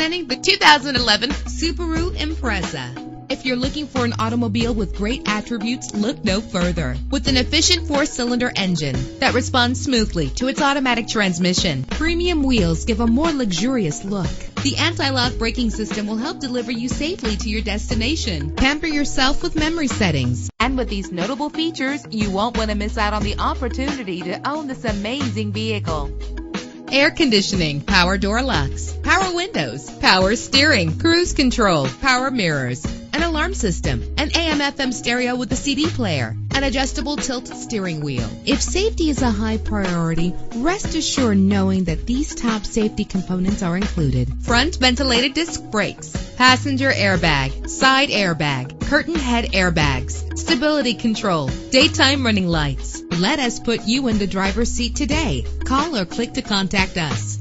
Presenting the 2011 Subaru Impreza. If you're looking for an automobile with great attributes, look no further. With an efficient 4-cylinder engine that responds smoothly to its automatic transmission, premium wheels give a more luxurious look. The anti-lock braking system will help deliver you safely to your destination. Pamper yourself with memory settings. And with these notable features, you won't want to miss out on the opportunity to own this amazing vehicle. Air conditioning, power door locks, power windows, power steering, cruise control, power mirrors, an alarm system, an AM/FM stereo with a CD player, an adjustable tilt steering wheel. If safety is a high priority, rest assured knowing that these top safety components are included. Front ventilated disc brakes, passenger airbag, side airbag, curtain head airbags, stability control, daytime running lights. Let us put you in the driver's seat today. Call or click to contact us.